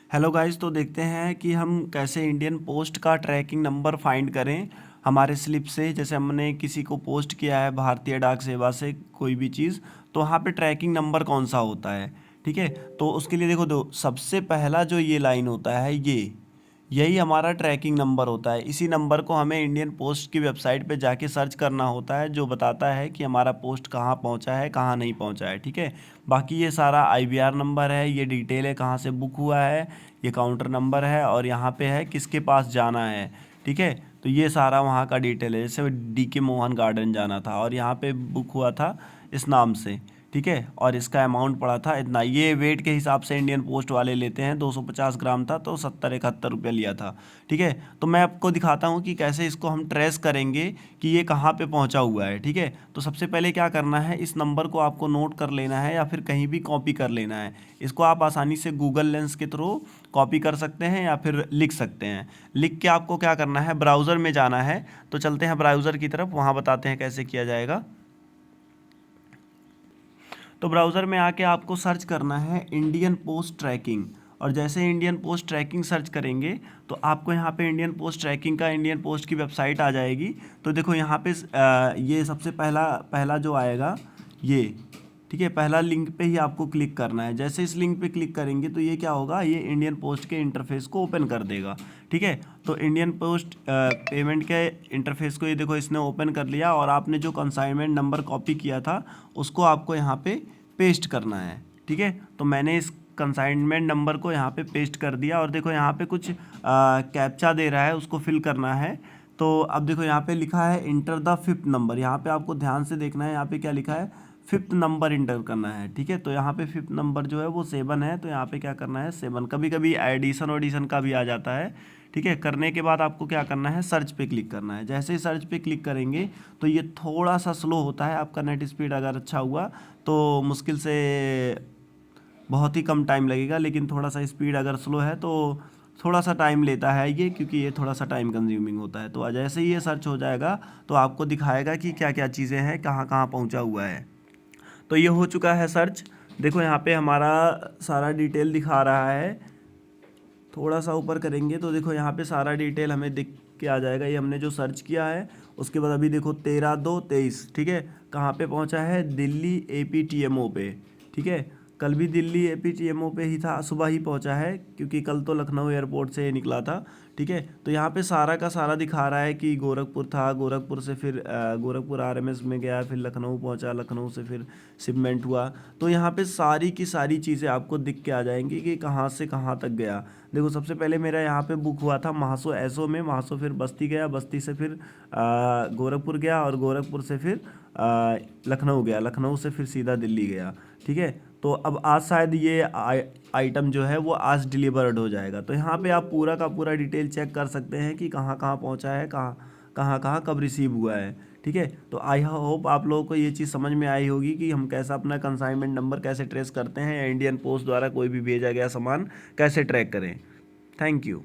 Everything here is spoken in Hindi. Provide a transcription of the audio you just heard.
हेलो गाइस, तो देखते हैं कि हम कैसे इंडियन पोस्ट का ट्रैकिंग नंबर फाइंड करें हमारे स्लिप से। जैसे हमने किसी को पोस्ट किया है भारतीय डाक सेवा से कोई भी चीज़, तो वहाँ पे ट्रैकिंग नंबर कौन सा होता है। ठीक है, तो उसके लिए देखो, दो सबसे पहला जो ये लाइन होता है, यही हमारा ट्रैकिंग नंबर होता है। इसी नंबर को हमें इंडियन पोस्ट की वेबसाइट पे जाके सर्च करना होता है, जो बताता है कि हमारा पोस्ट कहाँ पहुँचा है, कहाँ नहीं पहुँचा है। ठीक है, बाकी ये सारा आईवीआर नंबर है, ये डिटेल है कहाँ से बुक हुआ है, ये काउंटर नंबर है, और यहाँ पे है किसके पास जाना है। ठीक है, तो ये सारा वहाँ का डिटेल है। जैसे डीके मोहन गार्डन जाना था और यहाँ पे बुक हुआ था इस नाम से। ठीक है, और इसका अमाउंट पड़ा था इतना। ये वेट के हिसाब से इंडियन पोस्ट वाले लेते हैं, 250 ग्राम था तो 70-71 रुपये लिया था। ठीक है, तो मैं आपको दिखाता हूँ कि कैसे इसको हम ट्रेस करेंगे कि ये कहाँ पे पहुँचा हुआ है। ठीक है, तो सबसे पहले क्या करना है, इस नंबर को आपको नोट कर लेना है या फिर कहीं भी कॉपी कर लेना है। इसको आप आसानी से गूगल लेंस के थ्रू कॉपी कर सकते हैं या फिर लिख सकते हैं। लिख के आपको क्या करना है, ब्राउज़र में जाना है। तो चलते हैं ब्राउज़र की तरफ, वहाँ बताते हैं कैसे किया जाएगा। तो ब्राउज़र में आके आपको सर्च करना है इंडियन पोस्ट ट्रैकिंग, और जैसे इंडियन पोस्ट ट्रैकिंग सर्च करेंगे तो आपको यहाँ पे इंडियन पोस्ट ट्रैकिंग का इंडियन पोस्ट की वेबसाइट आ जाएगी। तो देखो यहाँ पे ये सबसे पहला पहला जो आएगा ये। ठीक है, पहला लिंक पे ही आपको क्लिक करना है। जैसे इस लिंक पे क्लिक करेंगे तो ये क्या होगा, ये इंडियन पोस्ट के इंटरफेस को ओपन कर देगा। ठीक है, तो इंडियन पोस्ट पेमेंट के इंटरफेस को ये देखो इसने ओपन कर लिया, और आपने जो कंसाइनमेंट नंबर कॉपी किया था उसको आपको यहाँ पे पेस्ट करना है। ठीक है, तो मैंने इस कंसाइनमेंट नंबर को यहाँ पे पेस्ट कर दिया, और देखो यहाँ पे कुछ कैप्चा दे रहा है, उसको फिल करना है। तो अब देखो यहाँ पे लिखा है इंटर द फिफ्थ नंबर। यहाँ पे आपको ध्यान से देखना है, यहाँ पे क्या लिखा है, फिफ्थ नंबर इंटर करना है। ठीक है, तो यहाँ पे फिफ्थ नंबर जो है वो 7 है, तो यहाँ पे क्या करना है 7। कभी कभी एडिशन ऑडिशन का भी आ जाता है। ठीक है, करने के बाद आपको क्या करना है, सर्च पे क्लिक करना है। जैसे ही सर्च पे क्लिक करेंगे तो ये थोड़ा सा स्लो होता है। आपका नेट स्पीड अगर अच्छा हुआ तो मुश्किल से बहुत ही कम टाइम लगेगा, लेकिन थोड़ा सा स्पीड अगर स्लो है तो थोड़ा सा टाइम लेता है ये, क्योंकि ये थोड़ा सा टाइम कंज्यूमिंग होता है। तो जैसे ही ये सर्च हो जाएगा तो आपको दिखाएगा कि क्या क्या चीज़ें हैं, कहाँ कहाँ पहुँचा हुआ है। तो ये हो चुका है सर्च। देखो यहाँ पे हमारा सारा डिटेल दिखा रहा है। थोड़ा सा ऊपर करेंगे तो देखो यहाँ पे सारा डिटेल हमें दिख के आ जाएगा। ये हमने जो सर्च किया है, उसके बाद अभी देखो 13/2/23। ठीक है, कहाँ पे पहुँचा है, दिल्ली APTMO पे। ठीक है, कल भी दिल्ली APTMO पे ही था, सुबह ही पहुँचा है, क्योंकि कल तो लखनऊ एयरपोर्ट से निकला था। ठीक है, तो यहाँ पे सारा का सारा दिखा रहा है कि गोरखपुर था, गोरखपुर से फिर गोरखपुर RMS में गया, फिर लखनऊ पहुँचा, लखनऊ से फिर शिपमेंट हुआ। तो यहाँ पे सारी की सारी चीज़ें आपको दिख के आ जाएंगी कि कहाँ से कहाँ तक गया। देखो सबसे पहले मेरा यहाँ पे बुक हुआ था महासो एसओ में, महासो फिर बस्ती गया, बस्ती से फिर गोरखपुर गया, और गोरखपुर से फिर लखनऊ गया, लखनऊ से फिर सीधा दिल्ली गया। ठीक है, तो अब आज शायद ये आइटम जो है वो आज डिलीवर्ड हो जाएगा। तो यहाँ पे आप पूरा का पूरा डिटेल चेक कर सकते हैं कि कहाँ कहाँ पहुँचा है, कहाँ कहाँ कब रिसीव हुआ है। ठीक है, तो आई होप आप लोगों को ये चीज़ समझ में आई होगी कि हम कैसा अपना कंसाइनमेंट नंबर कैसे ट्रेस करते हैं, या इंडियन पोस्ट द्वारा कोई भी भेजा गया सामान कैसे ट्रैक करें। Thank you.